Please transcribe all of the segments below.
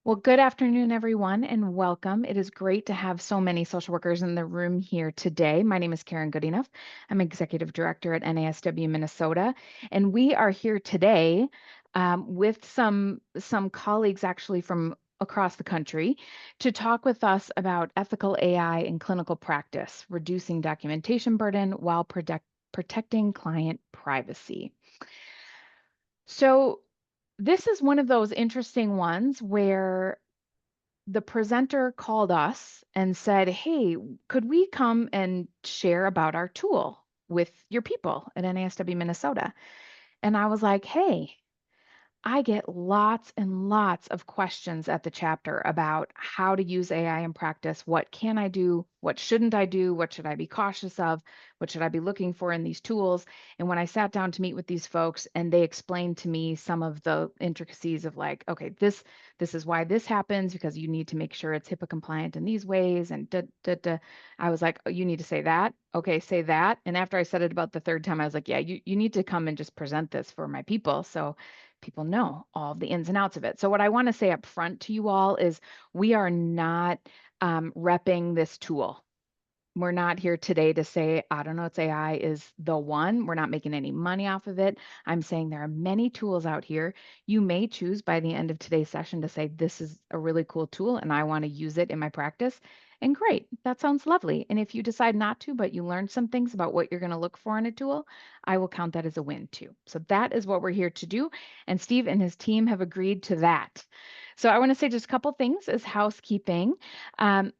Well, good afternoon, everyone, and welcome. It is great to have so many social workers in the room here today. My name is Karen Goodenough. I'm Executive Director at NASW Minnesota, and we are here today with some colleagues actually from across the country to talk with us about ethical AI in clinical practice, reducing documentation burden while protecting client privacy. So this is one of those interesting ones where the presenter called us and said, "Hey, could we come and share about our tool with your people at NASW Minnesota?" And I was like, "Hey, I get lots and lots of questions at the chapter about how to use AI in practice. What can I do? What shouldn't I do? What should I be cautious of? What should I be looking for in these tools?" And when I sat down to meet with these folks and they explained to me some of the intricacies of like, okay, this is why this happens because you need to make sure it's HIPAA compliant in these ways and I was like, "Oh, you need to say that." Okay, say that. And after I said it about the third time, I was like, "Yeah, you need to come and just present this for my people." So people know all the ins and outs of it. So what I want to say up front to you all is we are not repping this tool. We're not here today to say AutoNotes AI is the one. We're not making any money off of it. I'm saying there are many tools out here. You may choose by the end of today's session to say, this is a really cool tool and I want to use it in my practice. And great, that sounds lovely. And if you decide not to, but you learned some things about what you're going to look for in a tool, I will count that as a win too. So that is what we're here to do. And Steve and his team have agreed to that. So I want to say just a couple things as housekeeping. Um,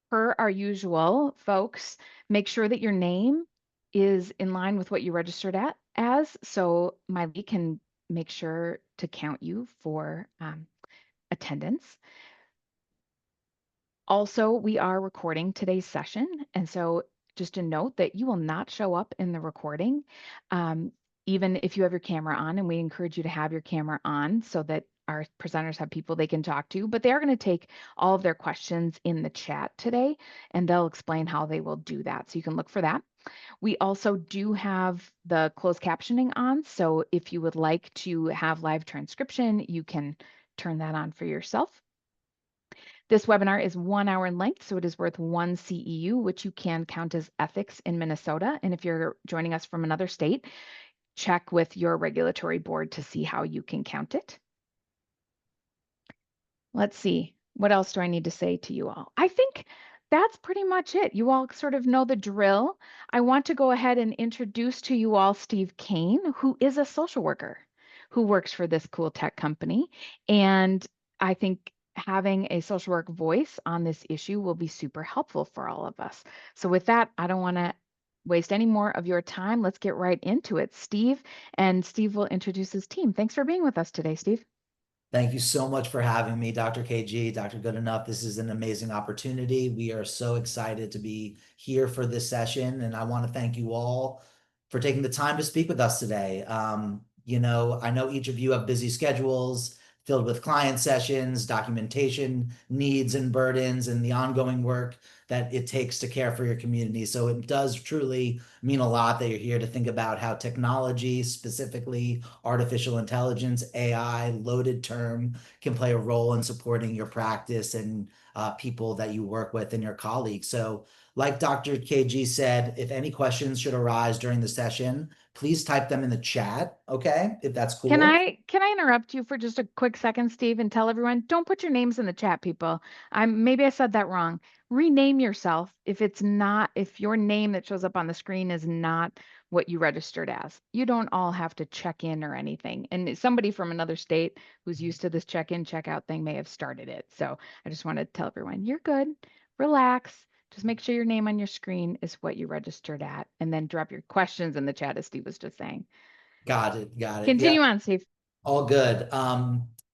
Per our usual, folks, make sure that your name is in line with what you registered at as, so my lead can make sure to count you for attendance. Also, we are recording today's session, and so just a note that you will not show up in the recording, um, even if you have your camera on, and we encourage you to have your camera on so that our presenters have people they can talk to, but they are going to take all of their questions in the chat today, and they'll explain how they will do that. So you can look for that. We also do have the closed captioning on, so if you would like to have live transcription, you can turn that on for yourself. This webinar is 1 hour in length, so it is worth 1 CEU, which you can count as ethics in Minnesota. And if you're joining us from another state, check with your regulatory board to see how you can count it. Let's see, what else do I need to say to you all? I think that's pretty much it. You all sort of know the drill. I want to go ahead and introduce to you all Steve Kane, who is a social worker who works for this cool tech company. And I think having a social work voice on this issue will be super helpful for all of us. So with that, I don't want to waste any more of your time. Let's get right into it. And Steve will introduce his team. Thanks for being with us today, Steve. Thank you so much for having me, Dr. KG, Dr. Goodenough. This is an amazing opportunity. We are so excited to be here for this session, and I want to thank you all for taking the time to speak with us today. I know each of you have busy schedules filled with client sessions, documentation needs and burdens, and the ongoing work that it takes to care for your community. So it does truly mean a lot that you're here to think about how technology, specifically artificial intelligence, AI, loaded term, can play a role in supporting your practice and people that you work with and your colleagues. So like Dr. KG said, if any questions should arise during the session, please type them in the chat, okay? If that's Can cool. I interrupt you for just a quick second, Steve, and tell everyone, don't put your names in the chat, people. Maybe I said that wrong. Rename yourself if your name that shows up on the screen is not what you registered as. You don't all have to check in or anything. And somebody from another state who's used to this check-in, check-out thing may have started it. So I just want to tell everyone, you're good. Relax. Just make sure your name on your screen is what you registered at, and then drop your questions in the chat, as Steve was just saying. Got it. Got it. Yeah. Continue on, Steve. All good.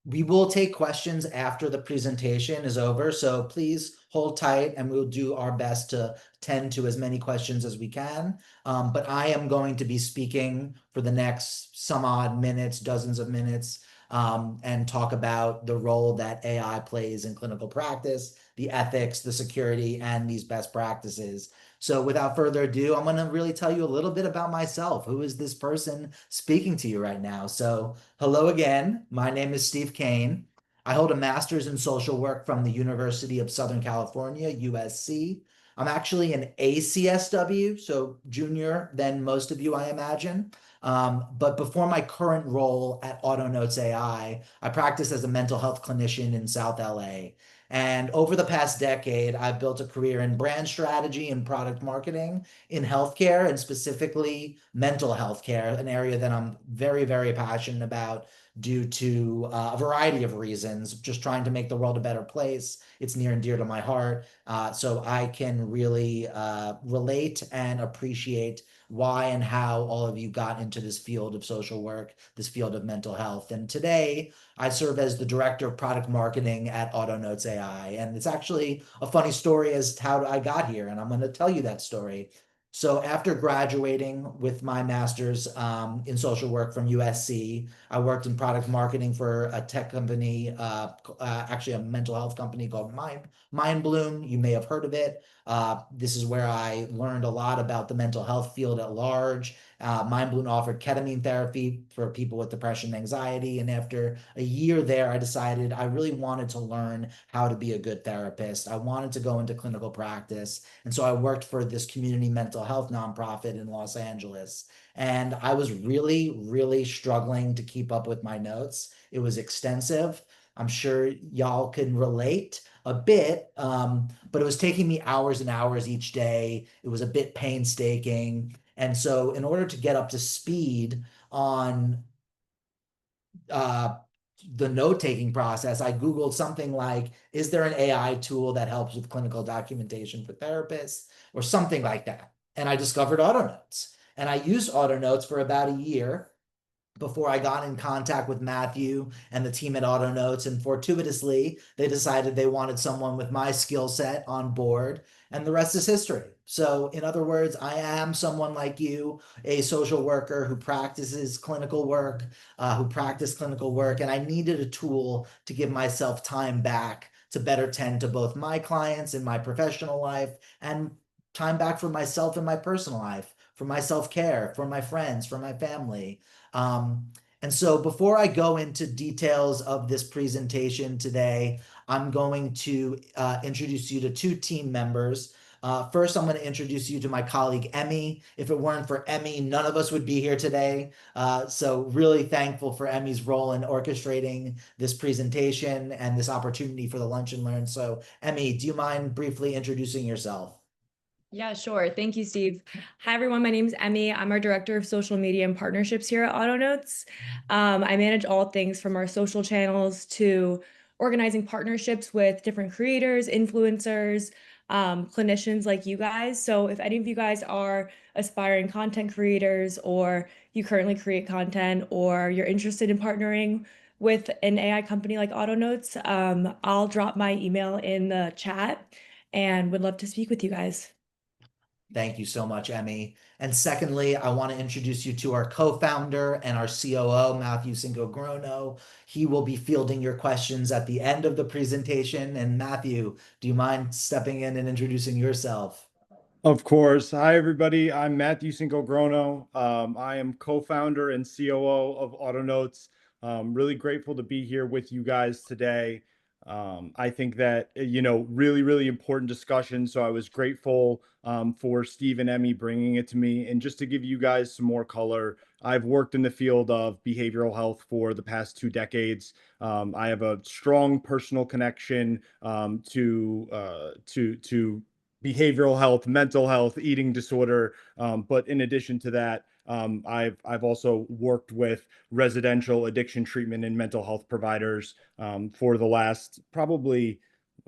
We will take questions after the presentation is over, so please hold tight and we'll do our best to tend to as many questions as we can. But I am going to be speaking for the next some odd minutes, dozens of minutes, and talk about the role that AI plays in clinical practice, the ethics, the security, and these best practices. So without further ado, I'm going to really tell you a little bit about myself. Who is this person speaking to you right now? So hello again. My name is Steve Kane. I hold a master's in social work from the University of Southern California, USC. I'm actually an ACSW, so junior than most of you, I imagine. But before my current role at AutoNotes I practiced as a mental health clinician in South LA. And over the past decade, I've built a career in brand strategy and product marketing in healthcare and specifically mental health care, an area that I'm very, very passionate about due to a variety of reasons, just trying to make the world a better place. It's near and dear to my heart. So I can really relate and appreciate why and how all of you got into this field of social work, this field of mental health. And today I serve as the director of product marketing at AutoNotes AI. And it's actually a funny story as to how I got here. And I'm going to tell you that story. So after graduating with my master's in social work from USC, I worked in product marketing for a tech company, actually a mental health company called Mindbloom. You may have heard of it. This is where I learned a lot about the mental health field at large. Mindbloom offered ketamine therapy for people with depression and anxiety. And after a year there, I decided I really wanted to learn how to be a good therapist. I wanted to go into clinical practice. And so I worked for this community mental health nonprofit in Los Angeles. And I was really, really struggling to keep up with my notes. It was extensive. I'm sure y'all can relate a bit, but it was taking me hours and hours each day. It was a bit painstaking. And so, in order to get up to speed on uh, the note taking process, I Googled something like, is there an AI tool that helps with clinical documentation for therapists or something like that? And I discovered AutoNotes. And I used AutoNotes for about a year before I got in contact with Matthew and the team at AutoNotes. And fortuitously, they decided they wanted someone with my skill set on board, and the rest is history. So, in other words, I am someone like you, a social worker who practices clinical work, who practiced clinical work, and I needed a tool to give myself time back to better tend to both my clients in my professional life and time back for myself in my personal life, for my self care, for my friends, for my family. Um, and so before I go into details of this presentation today, I'm going to introduce you to two team members. First, I'm going to introduce you to my colleague, Emmy. If it weren't for Emmy, none of us would be here today. So really thankful for Emmy's role in orchestrating this presentation and this opportunity for the Lunch and Learn. So Emmy, do you mind briefly introducing yourself? Yeah, sure. Thank you, Steve. Hi, everyone. My name is Emmy. I'm our Director of Social Media and Partnerships here at AutoNotes. I manage all things from our social channels to organizing partnerships with different creators, influencers, clinicians like you guys. So if any of you guys are aspiring content creators or you currently create content or you're interested in partnering with an AI company like AutoNotes, I'll drop my email in the chat and would love to speak with you guys. Thank you so much, Emmy. And secondly, I want to introduce you to our co-founder and our COO, Matthew Cinco-Grono. He will be fielding your questions at the end of the presentation. And Matthew, do you mind stepping in and introducing yourself? Of course. Hi, everybody. I'm Matthew Cinco-Grono. I am co-founder and COO of AutoNotes. Really grateful to be here with you guys today. I think that, really, really important discussion. So I was grateful for Steve and Emmy bringing it to me. And just to give you guys some more color, I've worked in the field of behavioral health for the past 2 decades. I have a strong personal connection to behavioral health, mental health, eating disorder. But in addition to that, I've also worked with residential addiction treatment and mental health providers for the last probably,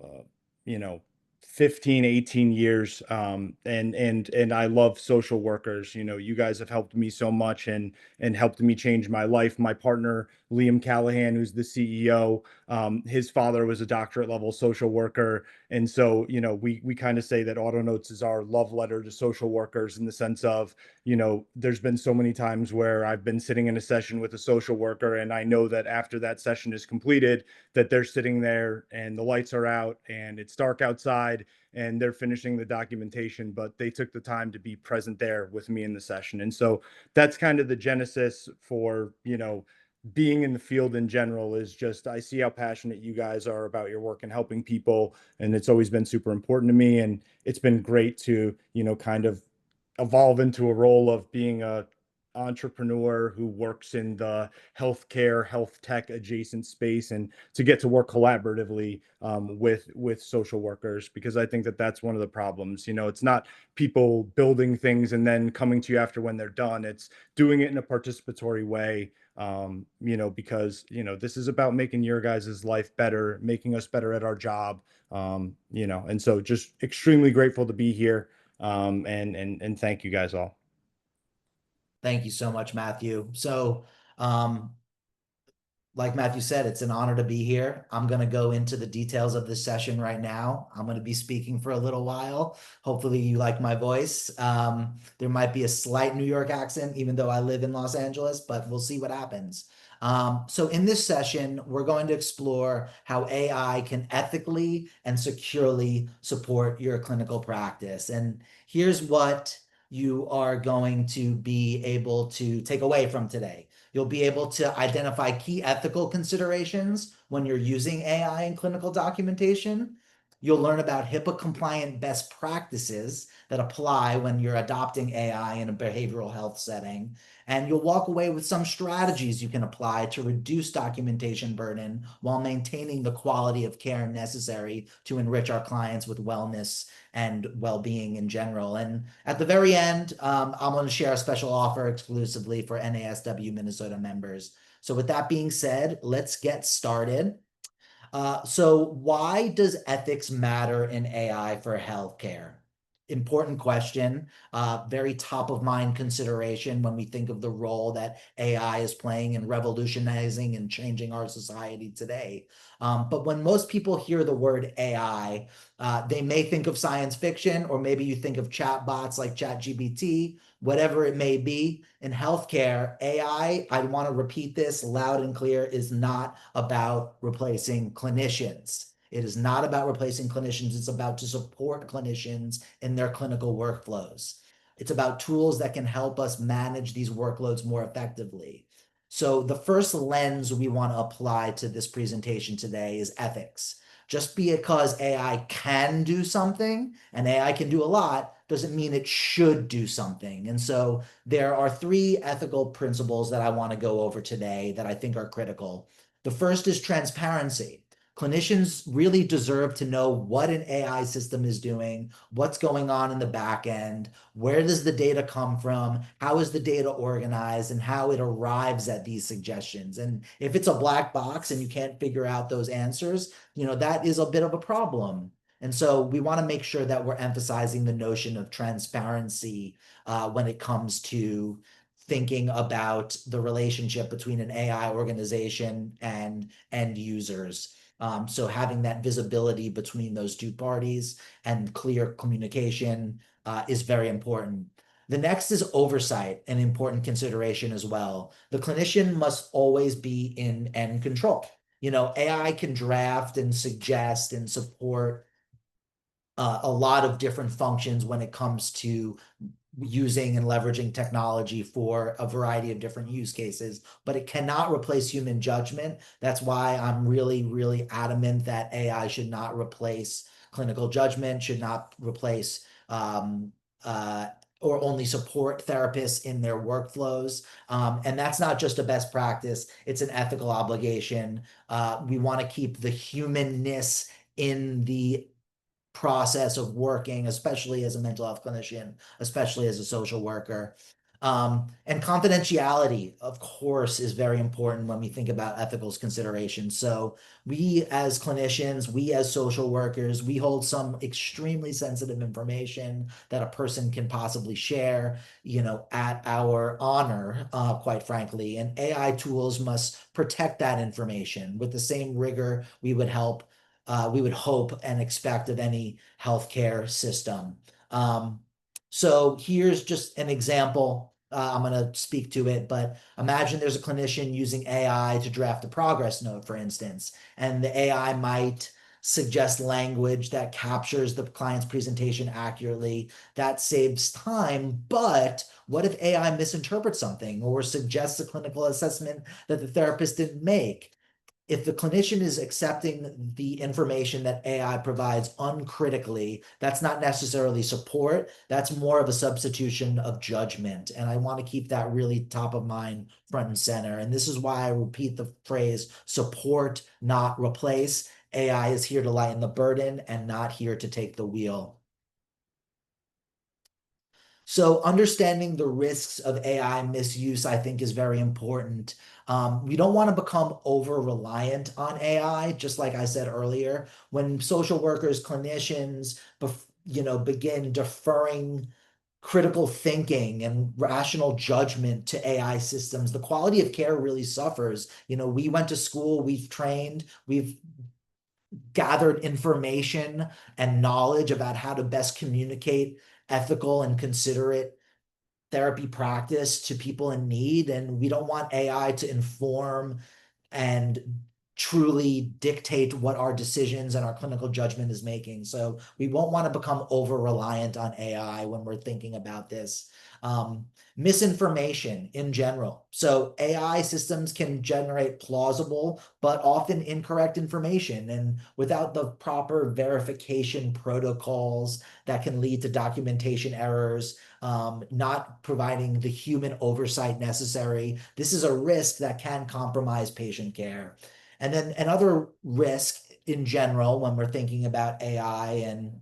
uh, you know, 15, 18 years. And I love social workers. You guys have helped me so much and helped me change my life. My partner, Liam Callahan, who's the CEO, his father was a doctorate level social worker. And so, we kind of say that AutoNotes is our love letter to social workers in the sense of, there's been so many times where I've been sitting in a session with a social worker, and I know that after that session is completed, that they're sitting there and the lights are out and it's dark outside and they're finishing the documentation, but they took the time to be present there with me in the session. And so that's kind of the genesis for, being in the field in general is just, I see how passionate you guys are about your work and helping people. And it's always been super important to me. And it's been great to, kind of evolve into a role of being a entrepreneur who works in the healthcare, health tech adjacent space, and to get to work collaboratively with social workers, because I think that that's one of the problems. It's not people building things and then coming to you after when they're done. It's doing it in a participatory way, because this is about making your guys' life better, making us better at our job, and so just extremely grateful to be here, and thank you guys all. Thank you so much, Matthew. So, like Matthew said, it's an honor to be here. I'm going to go into the details of this session right now. I'm going to be speaking for a little while. Hopefully you like my voice. There might be a slight New York accent, even though I live in Los Angeles, but we'll see what happens. So in this session, we're going to explore how AI can ethically and securely support your clinical practice. And here's what you are going to be able to take away from today. You'll be able to identify key ethical considerations when you're using AI in clinical documentation. You'll learn about HIPAA compliant best practices that apply when you're adopting AI in a behavioral health setting. And you'll walk away with some strategies you can apply to reduce documentation burden while maintaining the quality of care necessary to enrich our clients with wellness and well-being in general. And at the very end, I'm going to share a special offer exclusively for NASW Minnesota members. So with that being said, let's get started. So why does ethics matter in AI for healthcare? Important question, very top of mind consideration when we think of the role that AI is playing in revolutionizing and changing our society today. But when most people hear the word AI, they may think of science fiction, or maybe you think of chatbots like ChatGPT, whatever it may be. In healthcare, AI, I want to repeat this loud and clear, is not about replacing clinicians. It is not about replacing clinicians. It's about to support clinicians in their clinical workflows. It's about tools that can help us manage these workloads more effectively. So the first lens we want to apply to this presentation today is ethics. Just because AI can do something, and AI can do a lot, doesn't mean it should do something. And so there are three ethical principles that I want to go over today that I think are critical. The first is transparency. Clinicians really deserve to know what an AI system is doing, what's going on in the back end, where does the data come from, how is the data organized, and how it arrives at these suggestions. And if it's a black box and you can't figure out those answers, that is a bit of a problem. And so we want to make sure that we're emphasizing the notion of transparency when it comes to thinking about the relationship between an AI organization and end users. So having that visibility between those two parties and clear communication is very important. The next is oversight, an important consideration as well. The clinician must always be in end control. AI can draft and suggest and support a lot of different functions when it comes to using and leveraging technology for a variety of different use cases, but it cannot replace human judgment. That's why I'm really, really adamant that AI should not replace clinical judgment, should not replace or only support therapists in their workflows. And that's not just a best practice, it's an ethical obligation. We want to keep the humanness in the process of working, especially as a mental health clinician, especially as a social worker. And confidentiality, of course, is very important when we think about ethical considerations. So we as clinicians, we as social workers, we hold some extremely sensitive information that a person can possibly share, at our honor, quite frankly. And AI tools must protect that information with the same rigor we would hope and expect of any healthcare system. So here's just an example. I'm going to speak to it, but imagine there's a clinician using AI to draft a progress note, for instance, and the AI might suggest language that captures the client's presentation accurately. That saves time, but what if AI misinterprets something or suggests a clinical assessment that the therapist didn't make? If the clinician is accepting the information that AI provides uncritically, that's not necessarily support. That's more of a substitution of judgment. And I want to keep that really top of mind, front and center. And this is why I repeat the phrase support, not replace. AI is here to lighten the burden and not here to take the wheel. So understanding the risks of AI misuse, I think, is very important. We don't want to become over-reliant on AI, just like I said earlier. When social workers, clinicians, begin deferring critical thinking and rational judgment to AI systems, the quality of care really suffers. We went to school, we've trained, we've gathered information and knowledge about how to best communicate ethical and considerate therapy practice to people in need. And we don't want AI to inform and truly dictate what our decisions and our clinical judgment is making. So we won't want to become over-reliant on AI when we're thinking about this. Misinformation in general. So AI systems can generate plausible but often incorrect information, and without the proper verification protocols that can lead to documentation errors, not providing the human oversight necessary. This is a risk that can compromise patient care. And then another risk in general, when we're thinking about AI and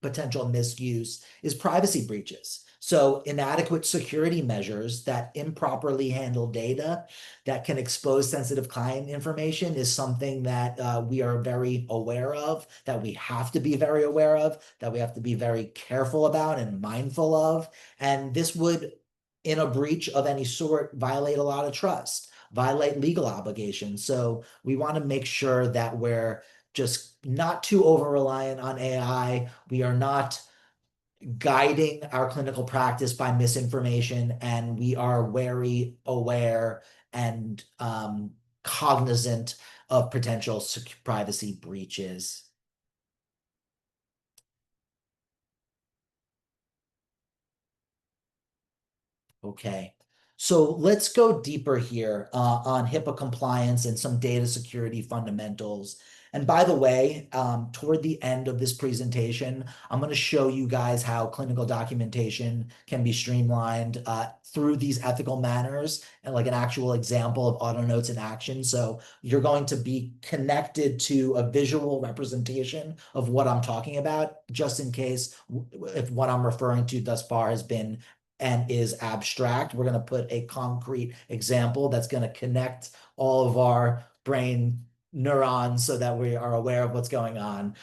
potential misuse, is privacy breaches. So inadequate security measures that improperly handle data that can expose sensitive client information is something that we are very aware of, that we have to be very aware of, that we have to be very careful about and mindful of. And this would, in a breach of any sort, violate a lot of trust, violate legal obligations. So we want to make sure that we're just not too over-reliant on AI. We are not guiding our clinical practice by misinformation, and we are wary, aware, and cognizant of potential privacy breaches. Okay, so let's go deeper here on HIPAA compliance and some data security fundamentals. And by the way, toward the end of this presentation, I'm going to show you guys how clinical documentation can be streamlined through these ethical manners, and like an actual example of AutoNotes in action. So you're going to be connected to a visual representation of what I'm talking about, just in case if what I'm referring to thus far has been and is abstract. We're going to put a concrete example that's going to connect all of our brain neurons so that we are aware of what's going on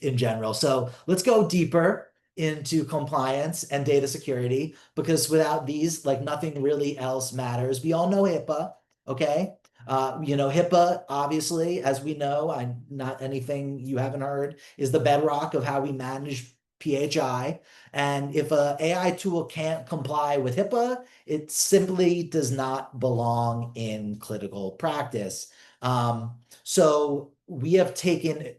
in general. So let's go deeper into compliance and data security, because without these, like, nothing really else matters. We all know HIPAA, okay? HIPAA, obviously, as we know, not anything you haven't heard, is the bedrock of how we manage PHI. And if an AI tool can't comply with HIPAA, it simply does not belong in clinical practice. So we have taken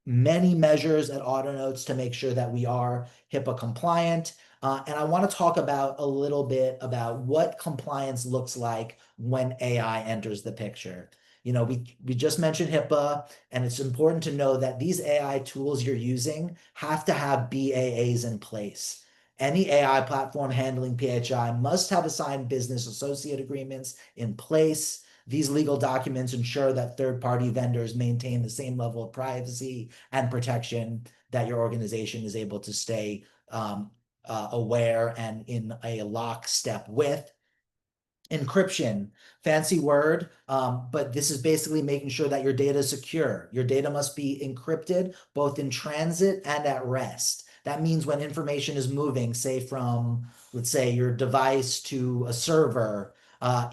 many measures at AutoNotes to make sure that we are HIPAA compliant. And I want to talk about a little bit about what compliance looks like when AI enters the picture. We just mentioned HIPAA, and it's important to know that these AI tools you're using have to have BAAs in place. Any AI platform handling PHI must have assigned business associate agreements in place. These legal documents ensure that third-party vendors maintain the same level of privacy and protection that your organization is able to stay aware and in a lockstep with. Encryption, fancy word, but this is basically making sure that your data is secure. Your data must be encrypted both in transit and at rest. That means when information is moving, say from, let's say, your device to a server,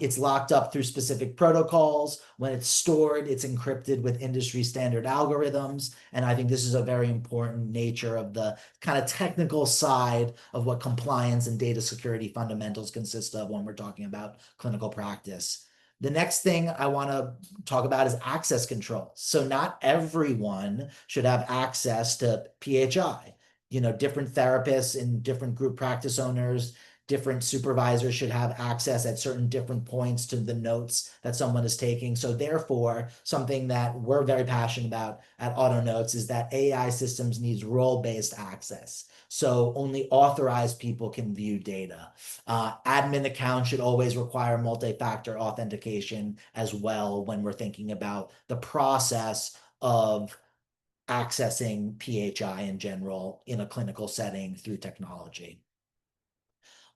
it's locked up through specific protocols. When it's stored, it's encrypted with industry standard algorithms. And I think this is a very important nature of the kind of technical side of what compliance and data security fundamentals consist of when we're talking about clinical practice. The next thing I want to talk about is access control. So not everyone should have access to PHI. Different therapists and different group practice owners, different supervisors should have access at certain different points to the notes that someone is taking. So therefore, something that we're very passionate about at AutoNotes is that AI systems needs role-based access. So only authorized people can view data. Admin accounts should always require multi-factor authentication as well when we're thinking about the process of accessing PHI in general in a clinical setting through technology.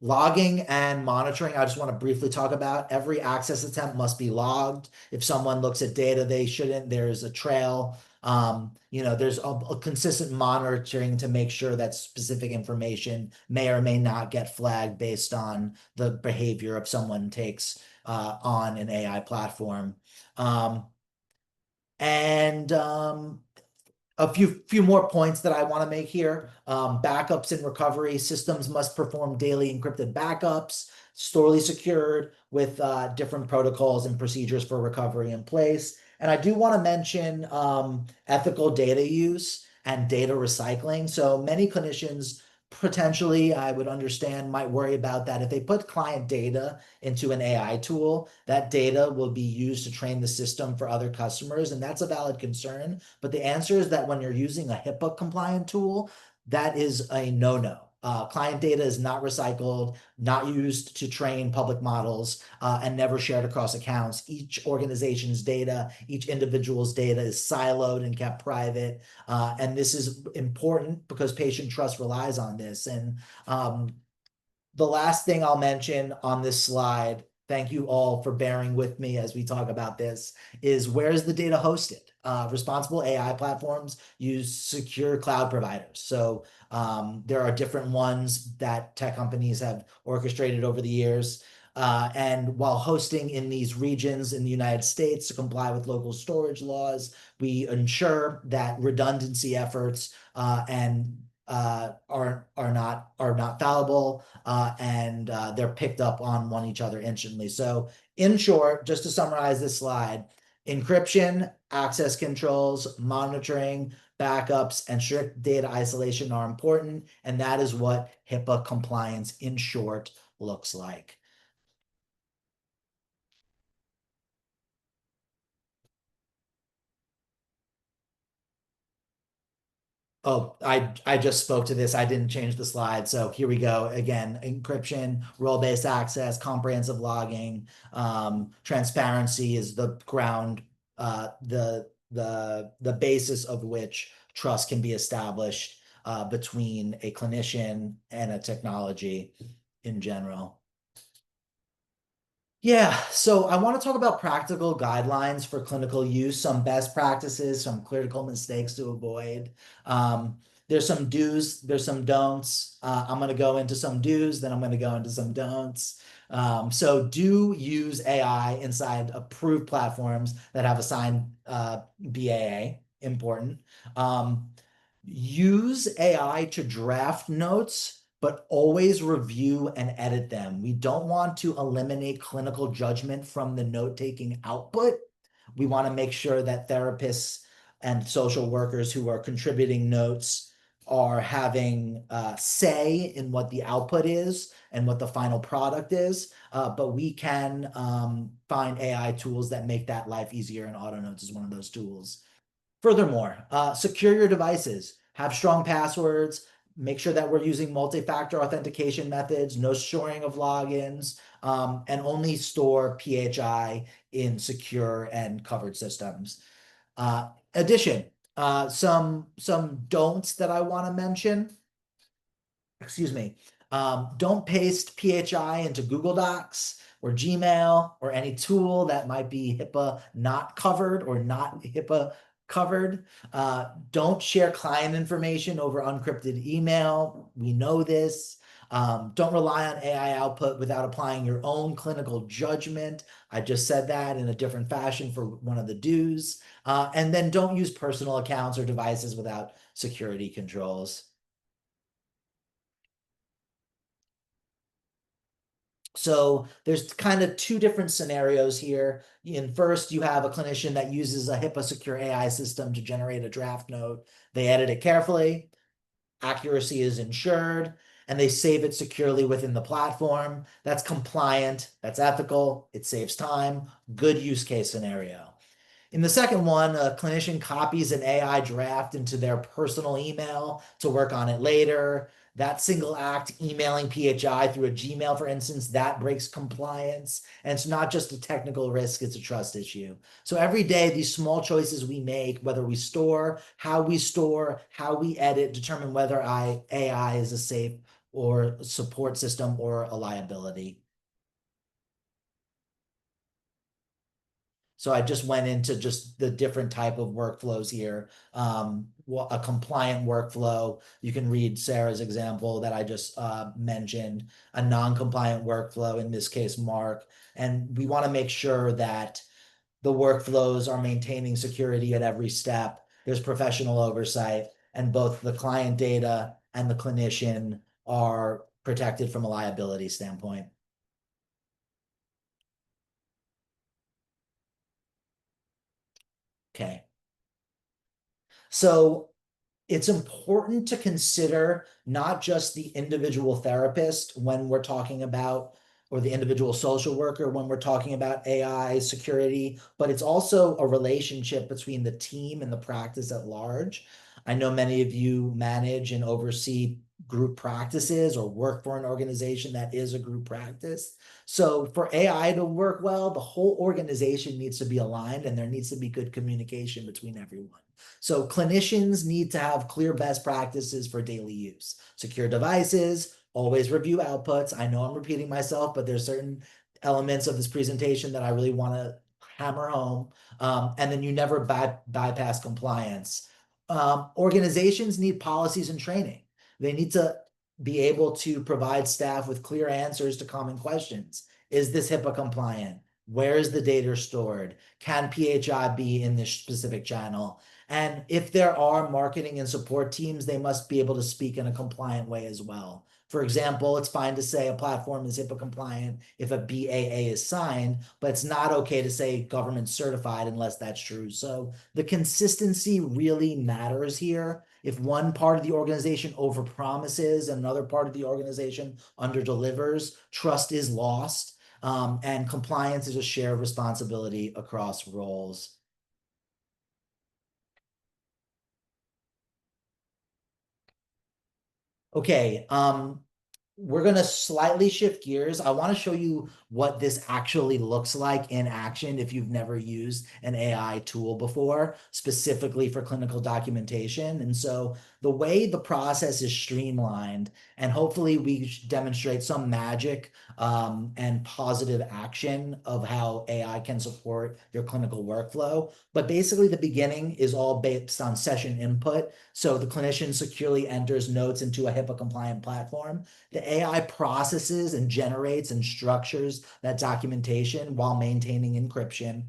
Logging and monitoring, I just want to briefly talk about. Every access attempt must be logged. If someone looks at data they shouldn't, there's a trail. There's a consistent monitoring to make sure that specific information may or may not get flagged based on the behavior of someone takes on an AI platform. And a few more points that I want to make here. Backups and recovery systems must perform daily encrypted backups, storedly secured with different protocols and procedures for recovery in place. And I do want to mention ethical data use and data recycling. So many clinicians potentially, I would understand, might worry about that. If they put client data into an AI tool, that data will be used to train the system for other customers. And that's a valid concern. But the answer is that when you're using a HIPAA compliant tool, that is a no-no. Client data is not recycled, not used to train public models, and never shared across accounts. Each organization's data, each individual's data is siloed and kept private. And this is important because patient trust relies on this. And the last thing I'll mention on this slide, thank you all for bearing with me as we talk about this, is where is the data hosted? Responsible AI platforms use secure cloud providers. So there are different ones that tech companies have orchestrated over the years. And while hosting in these regions in the United States to comply with local storage laws, we ensure that redundancy efforts and are not fallible, and they're picked up on one each other instantly. So in short, just to summarize this slide, encryption, access controls, monitoring, backups, and strict data isolation are important, and that is what HIPAA compliance in short looks like. Oh, I just spoke to this. I didn't change the slide. So here we go. Again, encryption, role-based access, comprehensive logging, transparency is the ground, the basis of which trust can be established between a clinician and a technology in general. Yeah, so I want to talk about practical guidelines for clinical use, some best practices, some critical mistakes to avoid. There's some do's, there's some don'ts. I'm going to go into some do's, then I'm going to go into some don'ts. So do use AI inside approved platforms that have assigned BAA, important. Use AI to draft notes, but always review and edit them. We don't want to eliminate clinical judgment from the note-taking output. We want to make sure that therapists and social workers who are contributing notes are having say in what the output is and what the final product is. But we can find AI tools that make that life easier, and AutoNotes is one of those tools. Furthermore, secure your devices, have strong passwords, make sure that we're using multi-factor authentication methods, no storing of logins, and only store PHI in secure and covered systems. Some don'ts that I want to mention. Excuse me. Don't paste PHI into Google Docs or Gmail or any tool that might be HIPAA not covered or not HIPAA covered. Don't share client information over unencrypted email. We know this. Don't rely on AI output without applying your own clinical judgment. I just said that in a different fashion for one of the do's. And then don't use personal accounts or devices without security controls. So there's kind of two different scenarios here. In first, you have a clinician that uses a HIPAA secure AI system to generate a draft note. They edit it carefully, accuracy is ensured, and they save it securely within the platform. That's compliant, that's ethical, it saves time, good use case scenario. In the second one, a clinician copies an AI draft into their personal email to work on it later. That single act, emailing PHI through a Gmail, for instance, that breaks compliance. And it's not just a technical risk, it's a trust issue. So every day, these small choices we make, whether we store, how we edit, determine whether AI is a safe or support system or a liability. So I just went into just the different type of workflows here. A compliant workflow, you can read Sarah's example that I just mentioned, a non-compliant workflow, in this case, Mark. And we want to make sure that the workflows are maintaining security at every step. There's professional oversight, and both the client data and the clinician are protected from a liability standpoint. Okay. So it's important to consider not just the individual therapist when we're talking about, or the individual social worker when we're talking about AI security, but it's also a relationship between the team and the practice at large. I know many of you manage and oversee group practices or work for an organization that is a group practice. So for AI to work well, the whole organization needs to be aligned and there needs to be good communication between everyone. So clinicians need to have clear best practices for daily use. Secure devices, always review outputs. I know I'm repeating myself, but there's certain elements of this presentation that I really want to hammer home. And then you never bypass compliance. Organizations need policies and training. They need to be able to provide staff with clear answers to common questions. Is this HIPAA compliant? Where is the data stored? Can PHI be in this specific channel? And if there are marketing and support teams, they must be able to speak in a compliant way as well. For example, it's fine to say a platform is HIPAA compliant if a BAA is signed, but it's not okay to say government certified unless that's true. So the consistency really matters here. If one part of the organization overpromises and another part of the organization underdelivers, trust is lost. And compliance is a shared responsibility across roles. Okay, we're going to slightly shift gears. I want to show you what this actually looks like in action if you've never used an AI tool before, specifically for clinical documentation. And so the way the process is streamlined, and hopefully we demonstrate some magic and positive action of how AI can support your clinical workflow. But basically the beginning is all based on session input. So the clinician securely enters notes into a HIPAA compliant platform. The AI processes and generates and structures that documentation while maintaining encryption.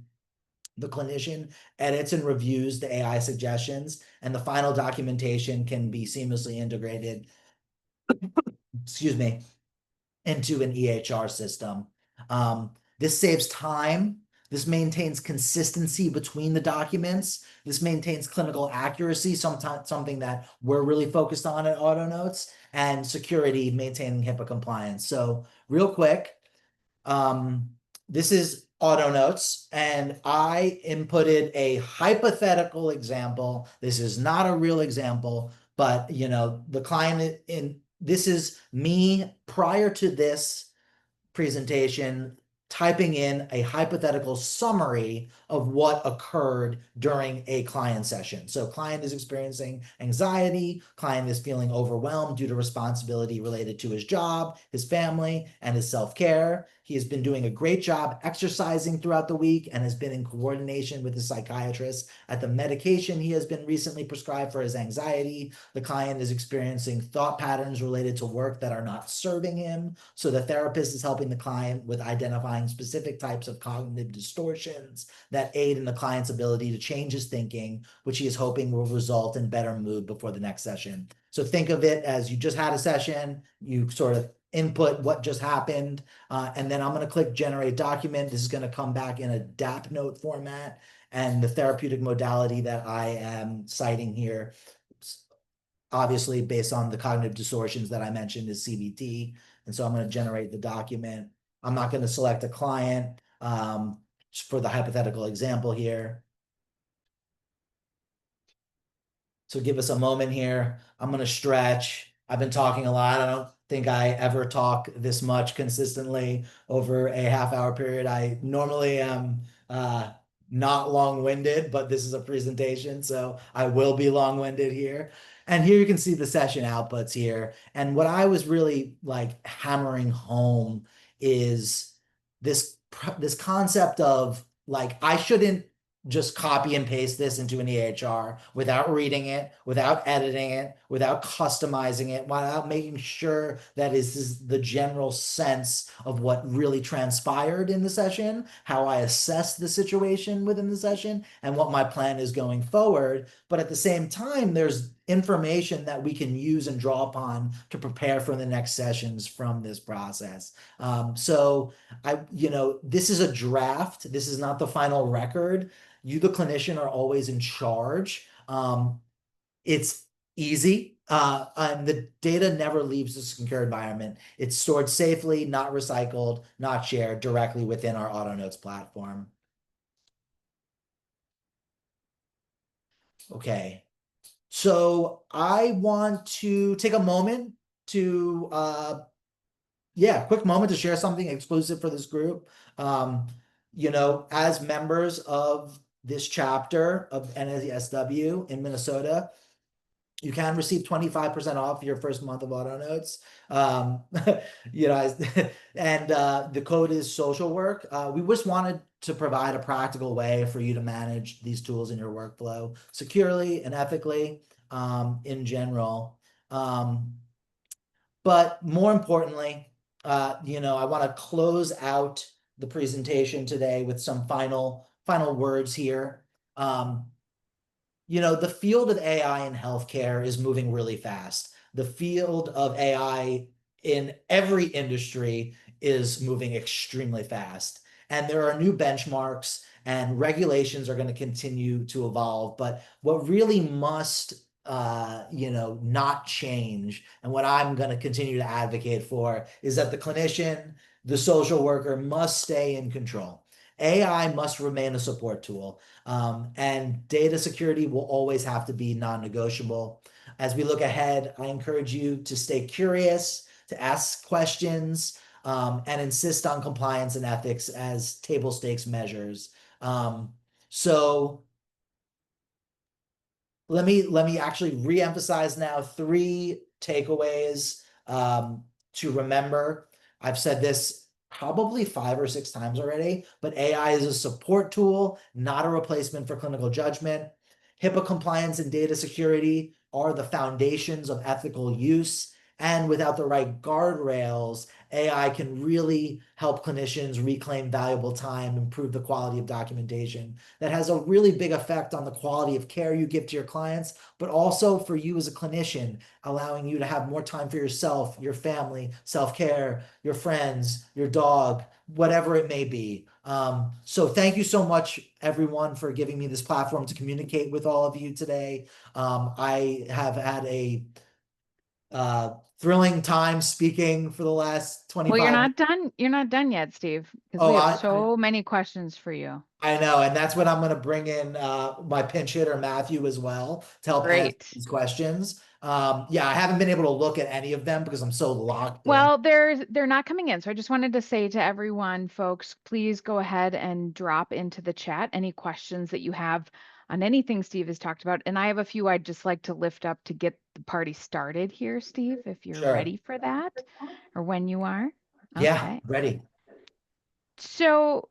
The clinician edits and reviews the AI suggestions, and the final documentation can be seamlessly integrated, excuse me, into an EHR system. This saves time. This maintains consistency between the documents. This maintains clinical accuracy, something that we're really focused on at AutoNotes, and security, maintaining HIPAA compliance. So real quick, this is AutoNotes, and I inputted a hypothetical example. This is not a real example, but the client this is me prior to this presentation typing in a hypothetical summary of what occurred during a client session. So client is experiencing anxiety, client is feeling overwhelmed due to responsibility related to his job, his family, and his self-care. He has been doing a great job exercising throughout the week and has been in coordination with his psychiatrist at the medication he has been recently prescribed for his anxiety. The client is experiencing thought patterns related to work that are not serving him. So the therapist is helping the client with identifying specific types of cognitive distortions that aid in the client's ability to change his thinking, which he is hoping will result in better mood before the next session. So think of it as you just had a session, you sort of input what just happened, and then I'm going to click generate document. This is going to come back in a DAP note format, and the therapeutic modality that I am citing here, obviously based on the cognitive distortions that I mentioned, is CBT. And so I'm going to generate the document. I'm not going to select a client for the hypothetical example here. So give us a moment here. I'm going to stretch. I've been talking a lot. I don't think I ever talk this much consistently over a half-hour period. I normally am not long-winded, but this is a presentation, so I will be long-winded here. And here you can see the session outputs here. And what I was really like hammering home is this concept of like, I shouldn't just copy and paste this into an EHR without reading it, without editing it, without customizing it, without making sure that is the general sense of what really transpired in the session, how I assess the situation within the session, and what my plan is going forward. But at the same time, there's information that we can use and draw upon to prepare for the next sessions from this process. So this is a draft. This is not the final record. You, the clinician, are always in charge. It's easy, and the data never leaves the secure environment. It's stored safely, not recycled, not shared, directly within our AutoNotes platform. Okay, so I want to take a moment to, quick moment to share something exclusive for this group. As members of this chapter of NASW in Minnesota, you can receive 25% off your first month of AutoNotes. And the code is social work. We just wanted to provide a practical way for you to manage these tools in your workflow securely and ethically, in general. But more importantly, I want to close out the presentation today with some final words here. The field of AI in healthcare is moving really fast. The field of AI in every industry is moving extremely fast. And there are new benchmarks and regulations are going to continue to evolve. But what really must, not change, and what I'm going to continue to advocate for, is that the clinician, the social worker, must stay in control. AI must remain a support tool, and data security will always have to be non-negotiable. As we look ahead, I encourage you to stay curious, to ask questions, and insist on compliance and ethics as table stakes measures. So let me actually re-emphasize now 3 takeaways to remember. I've said this probably 5 or 6 times already, but AI is a support tool, not a replacement for clinical judgment. HIPAA compliance and data security are the foundations of ethical use. And without the right guardrails, AI can really help clinicians reclaim valuable time, improve the quality of documentation. That has a really big effect on the quality of care you give to your clients, but also for you as a clinician, allowing you to have more time for yourself, your family, self-care, your friends, your dog, whatever it may be. So thank you so much, everyone, for giving me this platform to communicate with all of you today. I have had a thrilling time speaking for the last 25 Well, you're minutes. not done. You're not done yet, Steve, because Oh, we have so many questions for you. I know, and that's when I'm going to bring in my pinch hitter Matthew as well to help answer Great. these questions. I haven't been able to look at any of them because I'm so locked in. Well, they're not coming in. So I just wanted to say to everyone, folks, please go ahead and drop into the chat any questions that you have on anything Steve has talked about. And I have a few I'd just like to lift up to get the party started here, Steve, if you're Sure. ready for that, or when you are. Yeah, Okay. ready. So,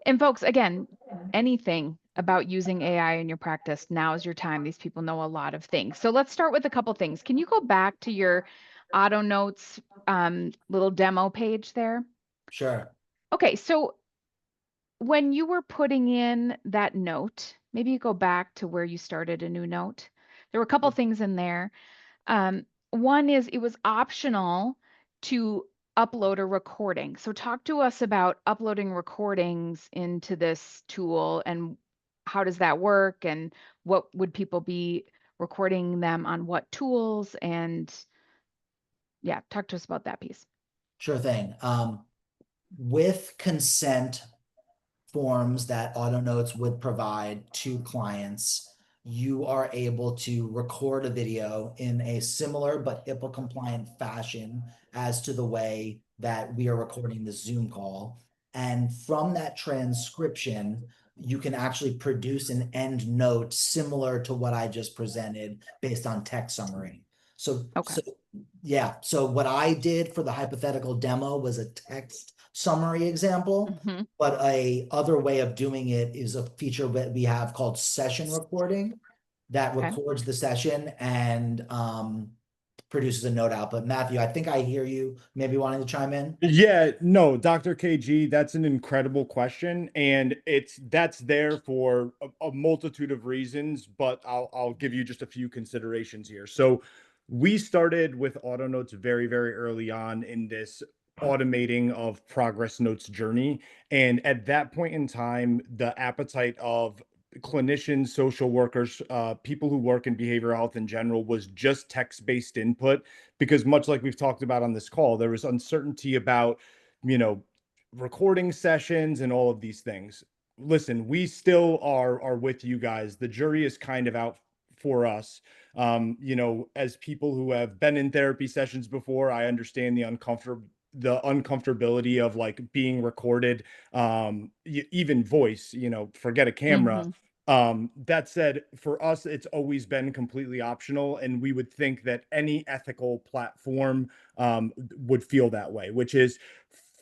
and folks, again, anything about using AI in your practice, now is your time. These people know a lot of things. So let's start with a couple things. Can you go back to your AutoNotes little demo page there? Sure. Okay, so when you were putting in that note, maybe you go back to where you started a new note. There were a couple things in there. One is it was optional to upload a recording. So talk to us about uploading recordings into this tool, and how does that work, and what would people be recording them on, what tools, and yeah, talk to us about that piece. Sure thing. With consent forms that AutoNotes would provide to clients, you are able to record a video in a similar but HIPAA compliant fashion as to the way that we are recording the Zoom call. And from that transcription, you can actually produce an end note similar to what I just presented based on text summary. Okay. Yeah, so what I did for the hypothetical demo was a text summary example. Mhm. But a other way of doing it is a feature that we have called session recording that Okay. records the session and produces a note out. But Matthew, I think I hear you maybe wanting to chime in. Yeah, no, Dr. KG, that's an incredible question, and that's there for a multitude of reasons, but I'll give you just a few considerations here. So we started with AutoNotes very, very early on in this automating of progress notes journey. And at that point in time, the appetite of clinicians, social workers, people who work in behavioral health in general was just text-based input, because much like we've talked about on this call, there was uncertainty about, you know, recording sessions and all of these things. Listen, we still are with you guys. The jury is kind of out for us. You know, as people who have been in therapy sessions before, I understand the uncomfortability of like being recorded, even voice, you know, forget a camera. Mhm. That said, for us, it's always been completely optional, and we would think that any ethical platform would feel that way, which is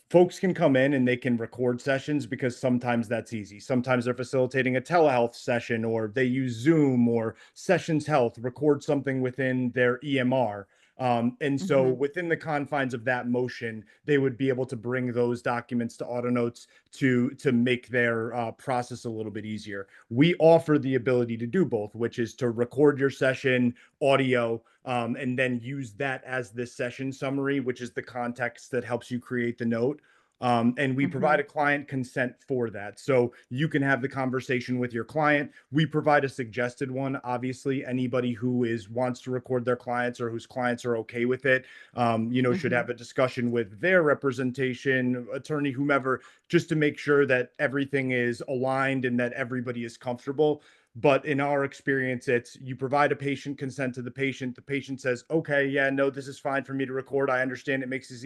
folks can come in and they can record sessions because sometimes that's easy. Sometimes they're facilitating a telehealth session, or they use Zoom or Sessions Health, record something within their EMR. And so Mhm. within the confines of that motion, they would be able to bring those documents to AutoNotes to make their process a little bit easier. We offer the ability to do both, which is to record your session audio, and then use that as the session summary, which is the context that helps you create the note. And we provide Mhm. a client consent for that. So you can have the conversation with your client. We provide a suggested one. Obviously, anybody who wants to record their clients or whose clients are okay with it, you know, should Mhm. have a discussion with their representation, attorney, whomever, just to make sure that everything is aligned and that everybody is comfortable. But in our experience, it's you provide a patient consent to the patient says, okay, yeah, no, this is fine for me to record. I understand it makes it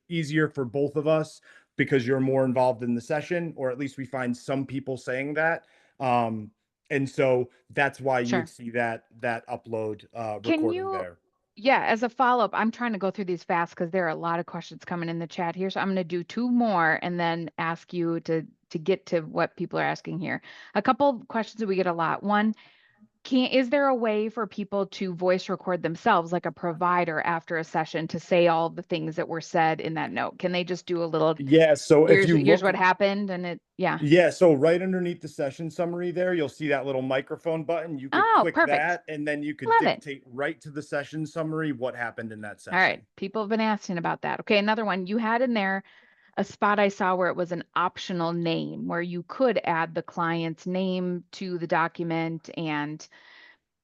easier for both of us because you're more involved in the session, or at least we find some people saying that. And so that's why you would Sure. see that upload Can recording you, there. yeah, as a follow-up, I'm trying to go through these fast because there are a lot of questions coming in the chat here. So I'm going to do two more and then ask you to get to what people are asking here. A couple questions that we get a lot. One, is there a way for people to voice record themselves, like a provider after a session, to say all the things that were said in that note? Can they just do a little, Yeah, so if you here's look, what happened, and yeah. yeah, so right underneath the session summary there, you'll see that little microphone button. You could Oh, click perfect. that, and then you could Love it. dictate right to the session summary what happened in that All right. session. People have been asking about that. Okay, another one. You had in there a spot I saw where it was an optional name, where you could add the client's name to the document, and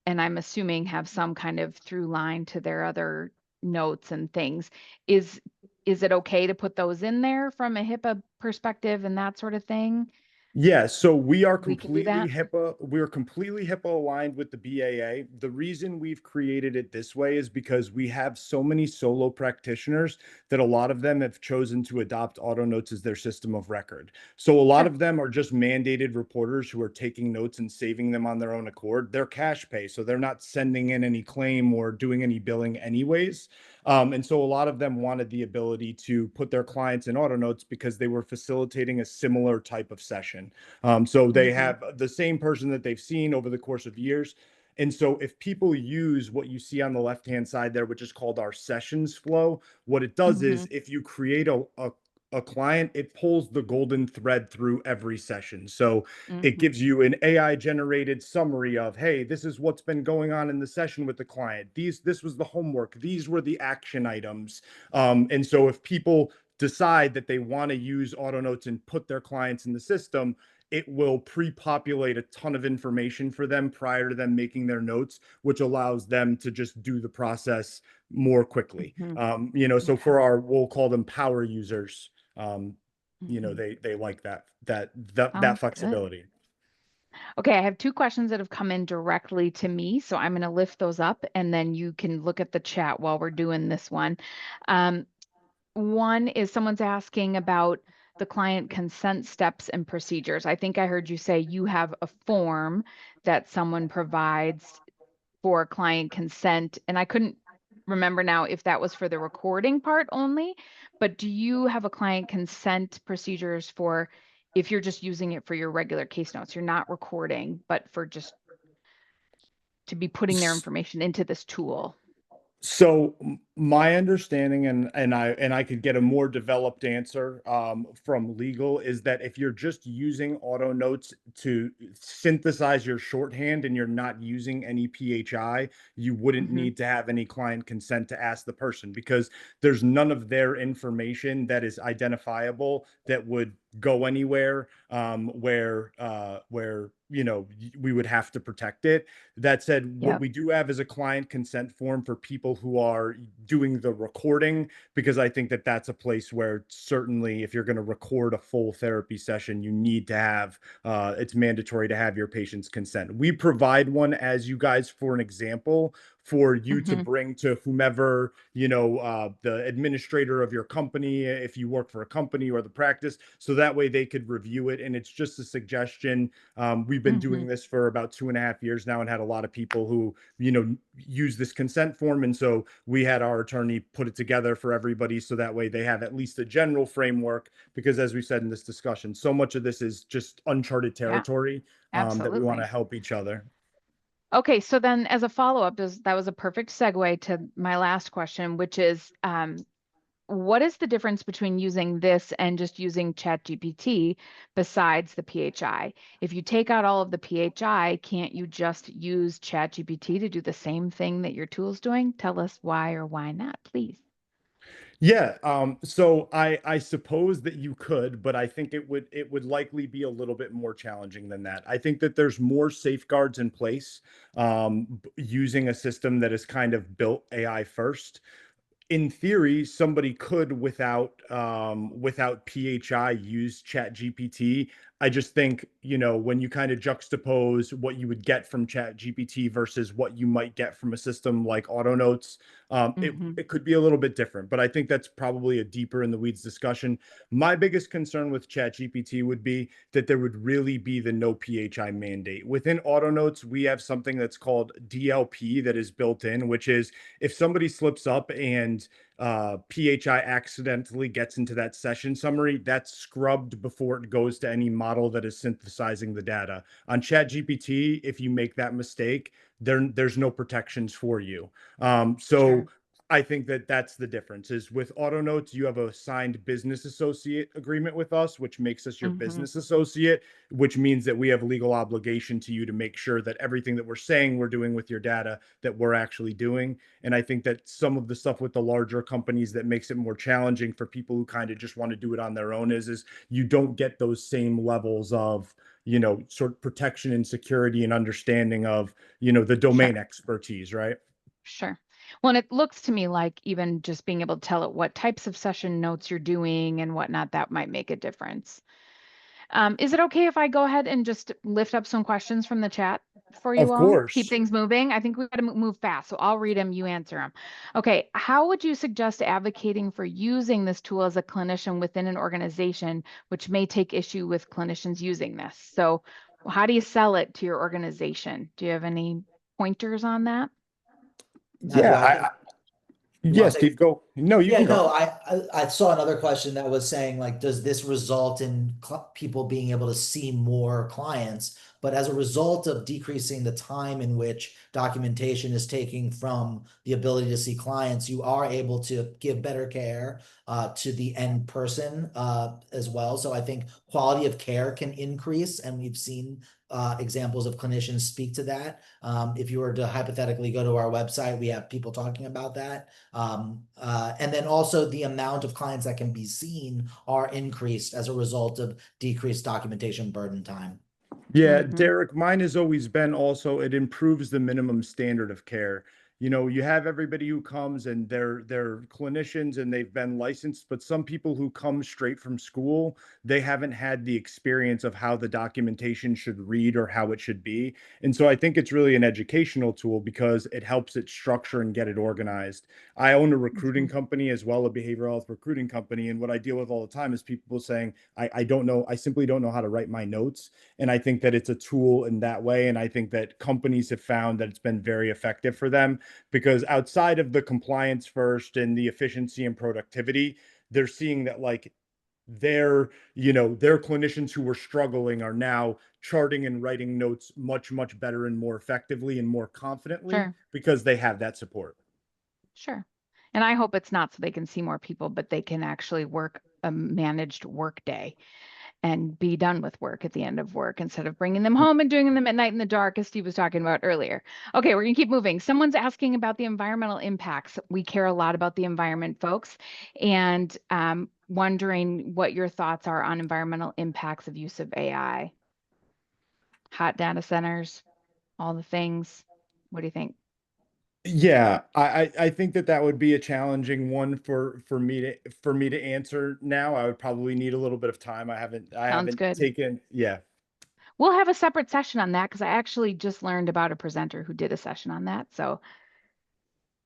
I'm assuming have some kind of through line to their other notes and things. Is is it okay to put those in there from a HIPAA perspective and that sort of thing? Yeah, so We can do that? we're completely HIPAA aligned with the BAA. The reason we've created it this way is because we have so many solo practitioners that a lot of them have chosen to adopt AutoNotes as their system of record. So a lot Sure. of them are just mandated reporters who are taking notes and saving them on their own accord. They're cash pay, so they're not sending in any claim or doing any billing anyways. And so a lot of them wanted the ability to put their clients in AutoNotes because they were facilitating a similar type of session. So they Hmm. have the same person that they've seen over the course of years. And so if people use what you see on the left-hand side there, which is called our sessions flow, what it does Hmm. is if you create a a client, it pulls the golden thread through every session. So it Mhm. gives you an AI generated summary of, hey, this is what's been going on in the session with the client. This was the homework. These were the action items. And so if people decide that they want to use AutoNotes and put their clients in the system, it will pre-populate a ton of information for them prior to them making their notes, which allows them to just do the process more quickly. Mhm. So for our, we'll call them power users, Mhm. they like that Sounds good. flexibility. Okay, I have two questions that have come in directly to me, so I'm going to lift those up and then you can look at the chat while we're doing this one. Um, One is someone's asking about the client consent steps and procedures. I think I heard you say you have a form that someone provides for client consent, and I couldn't remember now if that was for the recording part only, but do you have a client consent procedures for if you're just using it for your regular case notes, you're not recording, but for just to be putting their information into this tool? So my understanding, and I could get a more developed answer from legal, is that if you're just using AutoNotes to synthesize your shorthand and you're not using any PHI, you wouldn't Hmm. need to have any client consent to ask the person, because there's none of their information that is identifiable that would go anywhere, where we would have to protect it. That said, what Yep. we do have is a client consent form for people who are doing the recording, because I think that that's a place where certainly if you're going to record a full therapy session, you need to have, it's mandatory to have your patient's consent. We provide one as you guys for an example for you to Hmm. bring to whomever, the administrator of your company, if you work for a company or the practice, so that way they could review it. And it's just a suggestion. We've been Hmm. doing this for about 2.5 years now and had a lot of people who, use this consent form. And so we had our attorney put it together for everybody, so that way they have at least a general framework, because as we said in this discussion, so much of this is just uncharted Yeah, territory, that we want to absolutely. help each other. Okay, so then as a follow-up, that was a perfect segue to my last question, which is what is the difference between using this and just using ChatGPT besides the PHI? If you take out all of the PHI, can't you just use ChatGPT to do the same thing that your tool's doing? Tell us why or why not, please. Yeah, so I suppose that you could, but I think it would likely be a little bit more challenging than that. I think that there's more safeguards in place, using a system that is kind of built AI first. In theory, somebody could, without PHI, use Chat GPT. I just think, when you kind of juxtapose what you would get from Chat GPT versus what you might get from a system like AutoNotes, it, Hmm. it could be a little bit different. But I think that's probably a deeper in the weeds discussion. My biggest concern with Chat GPT would be that there would really be the no PHI mandate. Within AutoNotes, we have something that's called DLP that is built in, which is if somebody slips up and PHI accidentally gets into that session summary, that's scrubbed before it goes to any model that is synthesizing the data. On ChatGPT, if you make that mistake, there's no protections for you. So Sure. I think that that's the difference. Is with AutoNotes, you have a signed business associate agreement with us, which makes us your Hmm. business associate, which means that we have legal obligation to you to make sure that everything that we're saying we're doing with your data, that we're actually doing. And I think that some of the stuff with the larger companies that makes it more challenging for people who kind of just want to do it on their own is you don't get those same levels of, sort of protection and security and understanding of, the Sure. domain expertise, right? Sure. Well, and it looks to me like even just being able to tell it what types of session notes you're doing and whatnot, that might make a difference. Is it okay if I go ahead and just lift up some questions from the chat for you Of all? Keep course. things moving. I think we've got to move fast, so I'll read them, you answer them. Okay, how would you suggest advocating for using this tool as a clinician within an organization, which may take issue with clinicians using this? So, how do you sell it to your organization? Do you have any pointers on that? Now, do Yeah, I think you yeah, want to say? Steve, go. No, you Yeah, can go. no, I saw another question that was saying like, does this result in people being able to see more clients But as a result of decreasing the time in which documentation is taking from the ability to see clients, you are able to give better care to the end person as well. So I think quality of care can increase, and we've seen examples of clinicians speak to that. If you were to hypothetically go to our website, we have people talking about that. And then also the amount of clients that can be seen are increased as a result of decreased documentation burden time. Yeah, Mhm. Derek, mine has always been also it improves the minimum standard of care. You know, you have everybody who comes and they're clinicians and they've been licensed, but some people who come straight from school, they haven't had the experience of how the documentation should read or how it should be. And so I think it's really an educational tool because it helps it structure and get it organized. I own a recruiting Mhm. company as well, a behavioral health recruiting company. And what I deal with all the time is people saying, I don't know, I simply don't know how to write my notes. And I think that it's a tool in that way. And I think that companies have found that it's been very effective for them because outside of the compliance first and the efficiency and productivity, they're seeing that like their clinicians who were struggling are now charting and writing notes much better and more effectively and more confidently Sure. because they have that support. Sure. And I hope it's not so they can see more people, but they can actually work a managed work day and be done with work at the end of work instead of bringing them home and doing them at night in the dark, as Steve was talking about earlier. Okay, we're going to keep moving. Someone's asking about the environmental impacts. We care a lot about the environment, folks, and wondering what your thoughts are on environmental impacts of use of AI. Hot data centers, all the things. What do you think? Yeah, I think that that would be a challenging one for me to answer now. I would probably need a little bit of time. I Sounds haven't good. taken, yeah. We'll have a separate session on that because I actually just learned about a presenter who did a session on that. So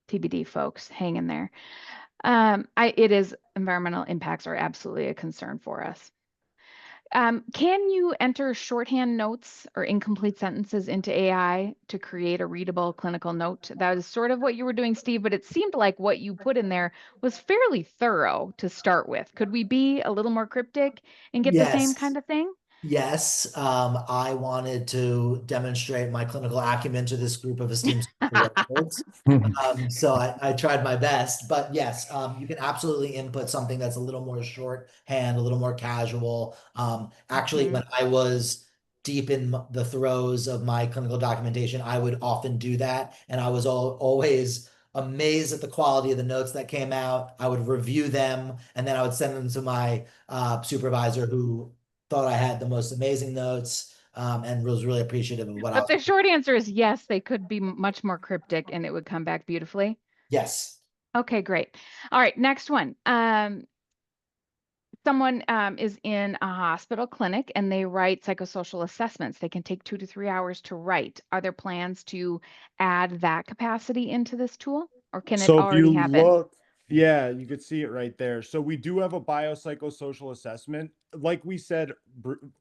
TBD, folks, hang in there. It is environmental impacts are absolutely a concern for us. Can you enter shorthand notes or incomplete sentences into AI to create a readable clinical note? That is sort of what you were doing, Steve, but it seemed like what you put in there was fairly thorough to start with. Could we be a little more cryptic and get the same Yes. kind of thing? Yes, I wanted to demonstrate my clinical acumen to this group of esteemed workers. So I tried my best, but yes, you can absolutely input something that's a little more shorthand, a little more casual. Actually, Mhm. when I was deep in the throes of my clinical documentation, I would often do that, and I was always amazed at the quality of the notes that came out. I would review them, and then I would send them to my supervisor, who thought I had the most amazing notes, and was really appreciative of what I But was. the short answer is yes, they could be much more cryptic and it would come back beautifully. Yes. Okay, great. All right, next one. Someone is in a hospital clinic and they write psychosocial assessments. They can take 2 to 3 hours to write. Are there plans to add that capacity into this tool, or can it So if you already happen? look, yeah, you could see it right there. So we do have a biopsychosocial assessment. Like we said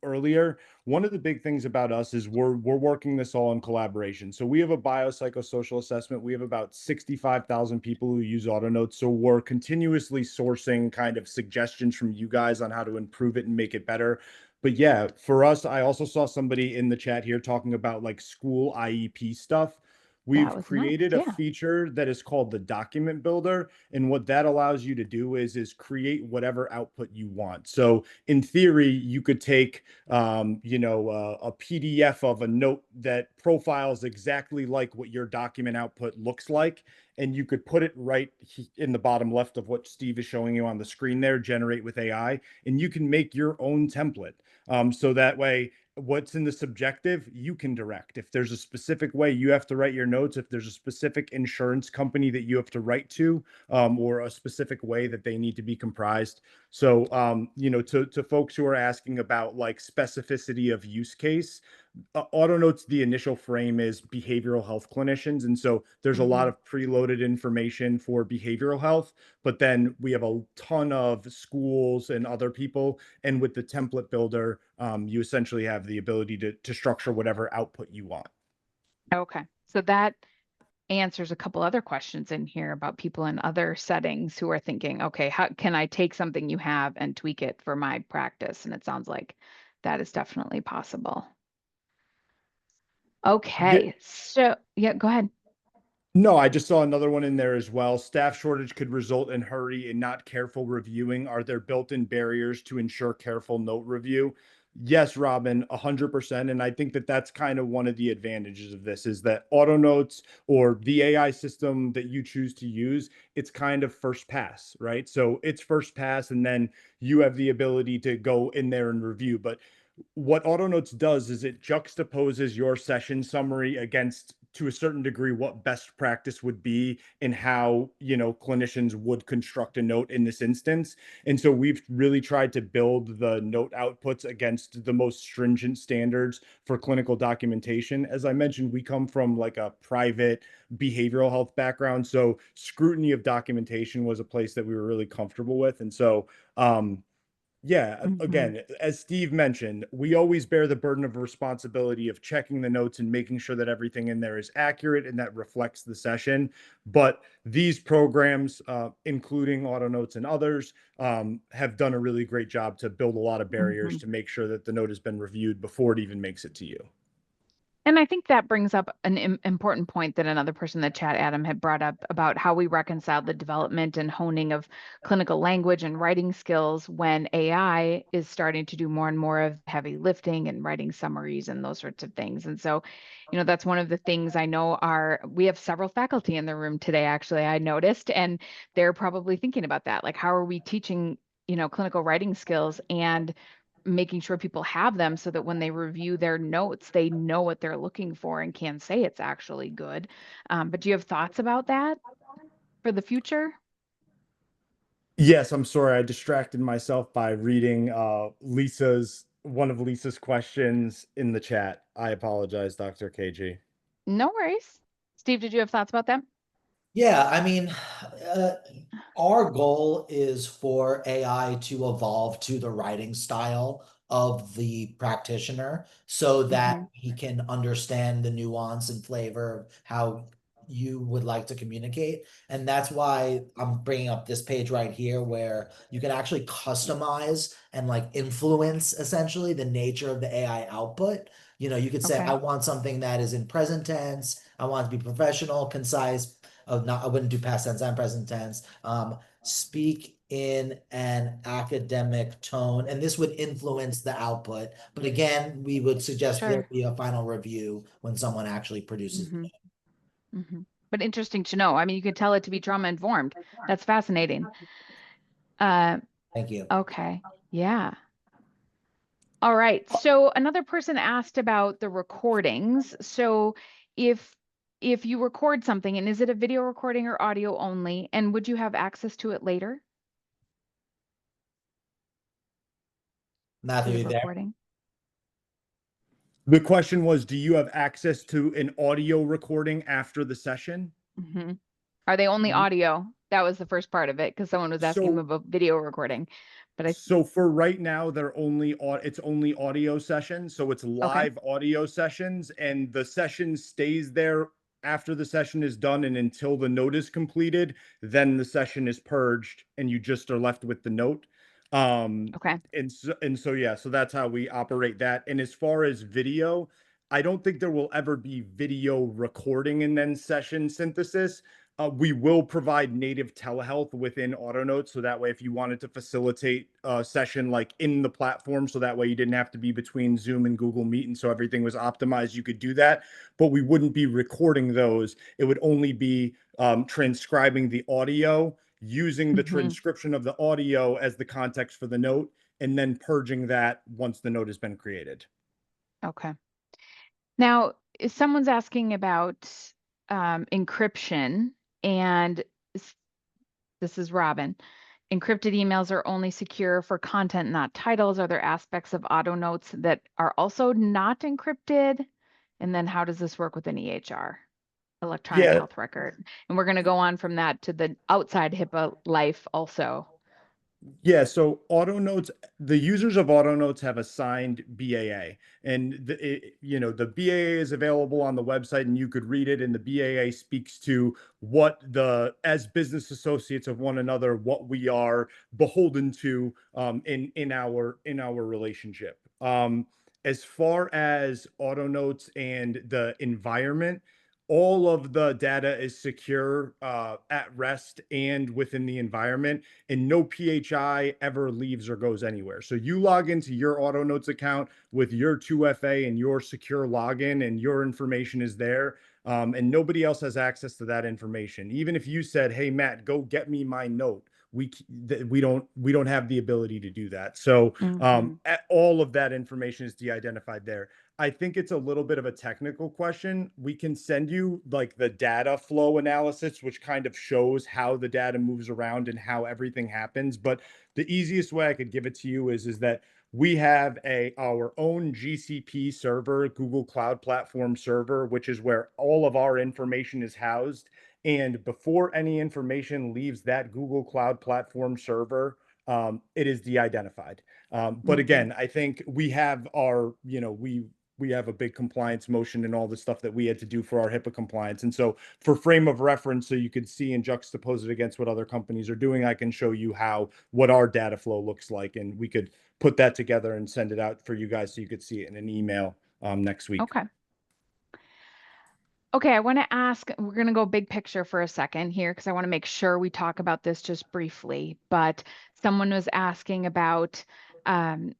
earlier, one of the big things about us is we're working this all in collaboration. So we have a biopsychosocial assessment. We have about 65,000 people who use AutoNotes. So we're continuously sourcing kind of suggestions from you guys on how to improve it and make it better. But yeah, for us, I also saw somebody in the chat here talking about like school IEP stuff. That We've was next. created a Yeah. feature that is called the document builder. And what that allows you to do is create whatever output you want. So in theory, you could take, a PDF of a note that profiles exactly like what your document output looks like. And you could put it right in the bottom left of what Steve is showing you on the screen there, generate with AI, and you can make your own template. So that way, what's in the subjective, you can direct. If there's a specific way you have to write your notes, if there's a specific insurance company that you have to write to, or a specific way that they need to be comprised. So, to folks who are asking about like specificity of use case, AutoNotes, the initial frame is behavioral health clinicians. And so there's a lot Mhm. of preloaded information for behavioral health, but then we have a ton of schools and other people. And with the template builder, you essentially have the ability to structure whatever output you want. Okay. So that answers a couple other questions in here about people in other settings who are thinking, okay, how can I take something you have and tweak it for my practice? And it sounds like that is definitely possible. Okay. So, yeah, go ahead. No, I just saw another one in there as well. Staff shortage could result in hurry and not careful reviewing. Are there built-in barriers to ensure careful note review? Yes, Robin, 100%. And I think that that's kind of one of the advantages of this is that AutoNotes or the AI system that you choose to use, it's kind of first pass, right? So it's first pass, and then you have the ability to go in there and review. But what AutoNotes does is it juxtaposes your session summary against, to a certain degree, what best practice would be in how, clinicians would construct a note in this instance. And so we've really tried to build the note outputs against the most stringent standards for clinical documentation. As I mentioned, we come from like a private behavioral health background, so scrutiny of documentation was a place that we were really comfortable with. And so yeah, Mm-hmm. again, as Steve mentioned, we always bear the burden of responsibility of checking the notes and making sure that everything in there is accurate and that reflects the session. But these programs, including AutoNotes and others, have done a really great job to build a lot of barriers Mm-hmm. to make sure that the note has been reviewed before it even makes it to you. And I think that brings up an important point that another person in the chat, Adam, had brought up about how we reconcile the development and honing of clinical language and writing skills when AI is starting to do more and more of heavy lifting and writing summaries and those sorts of things. And so, that's one of the things I know we have several faculty in the room today, actually, I noticed, and they're probably thinking about that. Like, how are we teaching, clinical writing skills and making sure people have them so that when they review their notes, they know what they're looking for and can say it's actually good. But do you have thoughts about that for the future? Yes, I'm sorry. I distracted myself by reading one of Lisa's questions in the chat. I apologize, Dr. KG. No worries. Steve, did you have thoughts about that? Yeah, I mean, uh, our goal is for AI to evolve to the writing style of the practitioner so that Mm-hmm. he can understand the nuance and flavor of how you would like to communicate. And that's why I'm bringing up this page right here where you can actually customize and like influence essentially the nature of the AI output. You could say, Okay, I want something that is in present tense. I want it to be professional, concise. I wouldn't do past tense and present tense. Speak in an academic tone, and this would influence the output. But again, we would suggest there sure. be a final review when someone actually produces. Mm-hmm. Mm-hmm. But interesting to know. I mean, you could tell it to be trauma informed. That's fascinating. Uh, Thank you. okay. Yeah. All right. So another person asked about the recordings. So if if you record something, and is it a video recording or audio only, and would you have access to it later, to Matthew, the you there? recording? The question was, do you have access to an audio recording after the session? Hmm. Are they only audio? That was the first part of it because someone was asking So about video recording. But So for right now, it's only audio sessions. So it's okay. live audio sessions, and the session stays there after the session is done and until the note is completed. Then the session is purged, and you just are left with the note. Um, Okay. and so yeah, so that's how we operate that. And as far as video, I don't think there will ever be video recording and then session synthesis. We will provide native telehealth within AutoNotes, so that way, if you wanted to facilitate a session like in the platform, so that way you didn't have to be between Zoom and Google Meet, and so everything was optimized, you could do that. But we wouldn't be recording those. It would only be transcribing the audio, using the Hmm. transcription of the audio as the context for the note, and then purging that once the note has been created. Okay. Now, if someone's asking about encryption, and s- this is Robin. Encrypted emails are only secure for content, not titles. Are there aspects of auto notes that are also not encrypted? And then how does this work with an EHR, electronic Yeah, health record? And we're going to go on from that to the outside HIPAA life also. Yeah, so AutoNotes, the users of AutoNotes have assigned BAA, and the BAA is available on the website, and you could read it. And the BAA speaks to as business associates of one another, what we are beholden to in our relationship. as far as AutoNotes and the environment, all of the data is secure at rest and within the environment, and no PHI ever leaves or goes anywhere. So you log into your AutoNotes account with your 2FA and your secure login, and your information is there. And nobody else has access to that information. Even if you said, "Hey, Matt, go get me my note," we don't have the ability to do that. So all of that information is de-identified there. I think it's a little bit of a technical question. We can send you like the data flow analysis, which kind of shows how the data moves around and how everything happens. But the easiest way I could give it to you is that we have our own GCP server, Google Cloud Platform server, which is where all of our information is housed. And before any information leaves that Google Cloud Platform server, it is de-identified. But again, I think we have our, we have a big compliance motion and all the stuff that we had to do for our HIPAA compliance. And so for frame of reference, so you could see and juxtapose it against what other companies are doing, I can show you what our data flow looks like. And we could put that together and send it out for you guys so you could see it in an email next week. Okay. Okay, I want to ask, we're going to go big picture for a second here because I want to make sure we talk about this just briefly. But someone was asking about HIPAA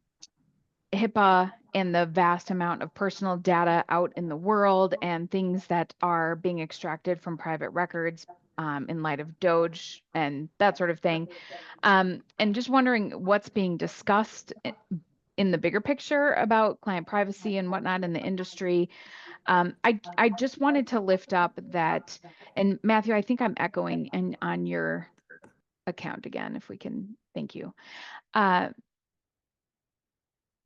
and the vast amount of personal data out in the world and things that are being extracted from private records in light of DOJ and that sort of thing. And just wondering what's being discussed in the bigger picture about client privacy and whatnot in the industry. I just wanted to lift up that, and Matthew, I think I'm echoing on your account again, if we can, thank you.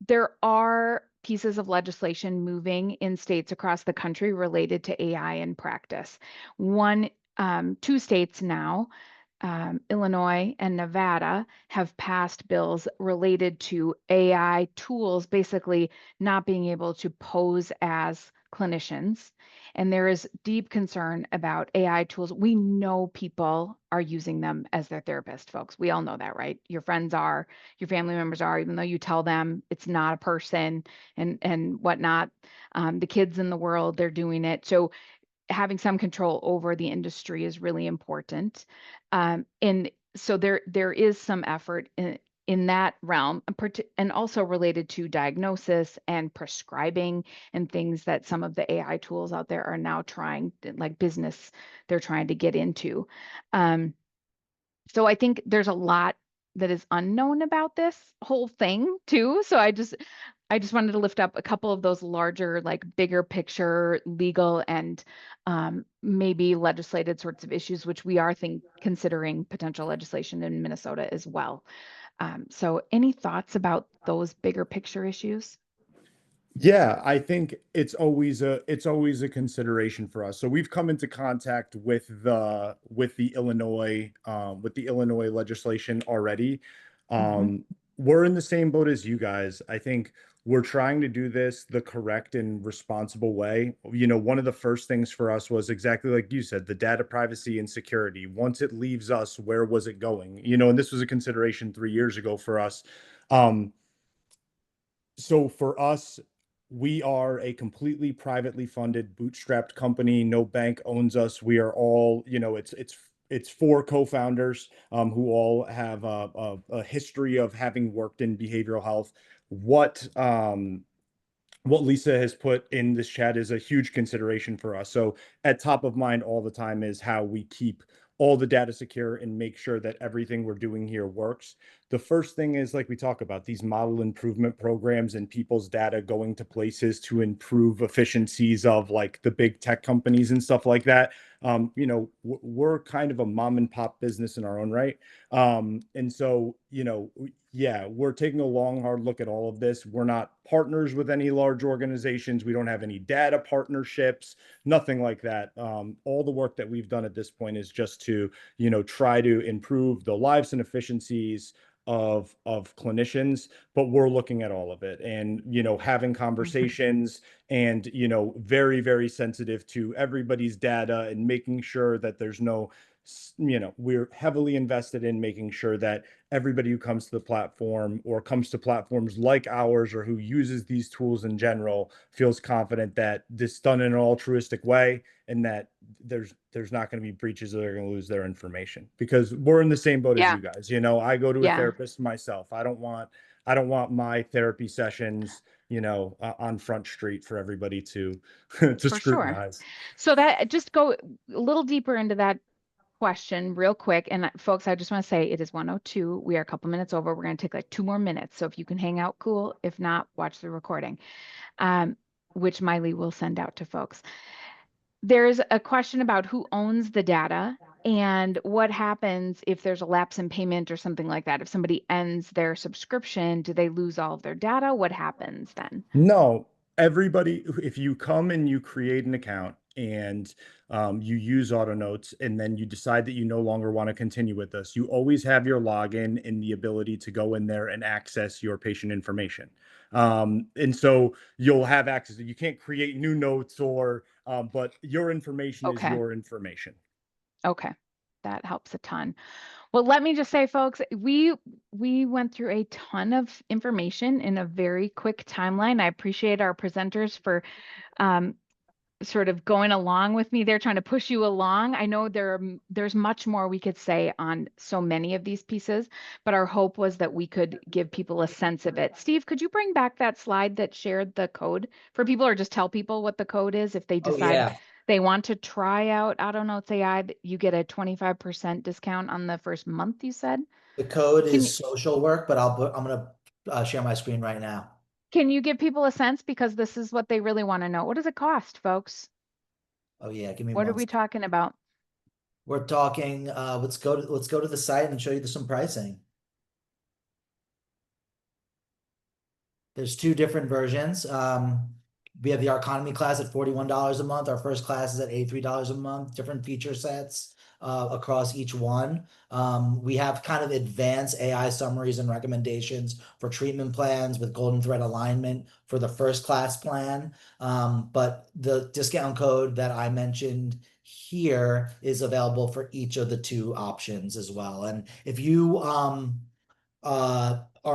There are pieces of legislation moving in states across the country related to AI in practice. Two states now, Illinois and Nevada, have passed bills related to AI tools basically not being able to pose as clinicians. And there is deep concern about AI tools. We know people are using them as their therapist, folks. We all know that, right? Your friends are, your family members are, even though you tell them it's not a person and whatnot. The kids in the world, they're doing it. So having some control over the industry is really important. And so there is some effort in that realm, and also related to diagnosis and prescribing and things that some of the AI tools out there are now trying, like business, they're trying to get into. So I think there's a lot that is unknown about this whole thing too. So I just wanted to lift up a couple of those larger, like bigger picture legal and maybe legislated sorts of issues, which we are considering potential legislation in Minnesota as well. So any thoughts about those bigger picture issues? Yeah, I think it's always a consideration for us. So we've come into contact with the Illinois legislation already. We're in the same boat as you guys. I think we're trying to do this the correct and responsible way. One of the first things for us was exactly like you said, the data privacy and security. Once it leaves us, where was it going? And this was a consideration 3 years ago for us. So for us, we are a completely privately funded, bootstrapped company. No bank owns us. We are all, it's 4 co-founders who all have a history of having worked in behavioral health. What Lisa has put in this chat is a huge consideration for us. So at top of mind all the time is how we keep all the data secure and make sure that everything we're doing here works. The first thing is, like we talk about, these model improvement programs and people's data going to places to improve efficiencies of like the big tech companies and stuff like that. We're kind of a mom and pop business in our own right. And so, yeah, we're taking a long, hard look at all of this. We're not partners with any large organizations. We don't have any data partnerships, nothing like that. All the work that we've done at this point is just to, try to improve the lives and efficiencies of clinicians, but we're looking at all of it and, having conversations and, very, very sensitive to everybody's data and making sure that there's no we're heavily invested in making sure that everybody who comes to the platform or comes to platforms like ours or who uses these tools in general feels confident that this is done in an altruistic way and that there's not going to be breaches or they're going to lose their information, because we're in the same boat as Yeah. you guys. I go to a Yeah. therapist myself. I don't want my therapy sessions, on Front Street for everybody to to For sure. scrutinize. So that just go a little deeper into that question real quick. And folks, I just want to say it is 1:02. We are a couple minutes over. We're going to take like 2 more minutes. So if you can hang out, cool. If not, watch the recording, which Miley will send out to folks. There's a question about who owns the data and what happens if there's a lapse in payment or something like that. If somebody ends their subscription, do they lose all of their data? What happens then? No, everybody, if you come and you create an account and you use AutoNotes and then you decide that you no longer want to continue with us, you always have your login and the ability to go in there and access your patient information. And so you'll have access. You can't create new notes but your information is Okay. your information. Okay. That helps a ton. Well, let me just say, folks, we went through a ton of information in a very quick timeline. I appreciate our presenters for sort of going along with me. They're trying to push you along. I know there's much more we could say on so many of these pieces, but our hope was that we could give people a sense of it. Steve, could you bring back that slide that shared the code for people, or just tell people what the code is if they Oh, decide yeah. they want to try out AutoNotes AI? You get a 25% discount on the first month, you said? The code Can you, is social work, but I'm going to share my screen right now. can you give people a sense, because this is what they really want to know. What does it cost, folks? Oh, yeah. Give me What are one we second. talking about? We're talking, let's go to the site and show you some pricing. There's 2 different versions. We have the Our Economy class at $41 a month. Our first class is at $83 a month, different feature sets across each one. We have kind of advanced AI summaries and recommendations for treatment plans with golden thread alignment for the first class plan. But the discount code that I mentioned here is available for each of the 2 options as well. And if you are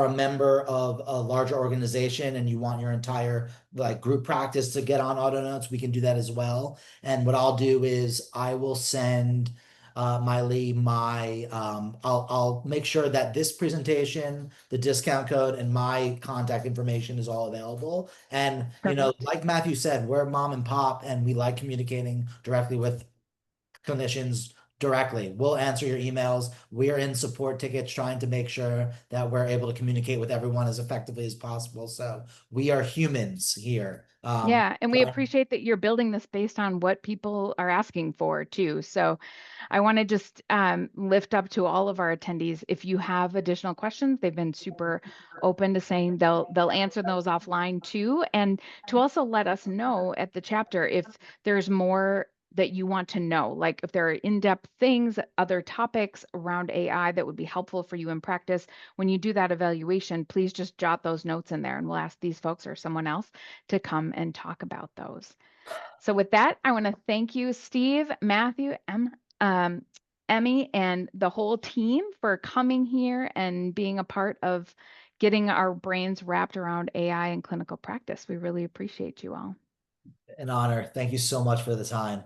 a member of a larger organization and you want your entire like group practice to get on AutoNotes, we can do that as well. And what I'll do is I will send Miley I'll make sure that this presentation, the discount code, and my contact information is all available. And Perfect. like Matthew said, we're mom and pop and we like communicating directly with clinicians directly. We'll answer your emails. We are in support tickets trying to make sure that we're able to communicate with everyone as effectively as possible. So we are humans here. Yeah, and we appreciate that you're building this based on what people are asking for too. So I want to just lift up to all of our attendees. If you have additional questions, they've been super open to saying they'll answer those offline too, and to also let us know at the chapter if there's more that you want to know, like if there are in-depth things, other topics around AI that would be helpful for you in practice. When you do that evaluation, please just jot those notes in there, and we'll ask these folks or someone else to come and talk about those. So with that, I want to thank you, Steve, Matthew, Emmy, and the whole team for coming here and being a part of getting our brains wrapped around AI and clinical practice. We really appreciate you all. An honor. Thank you so much for the time.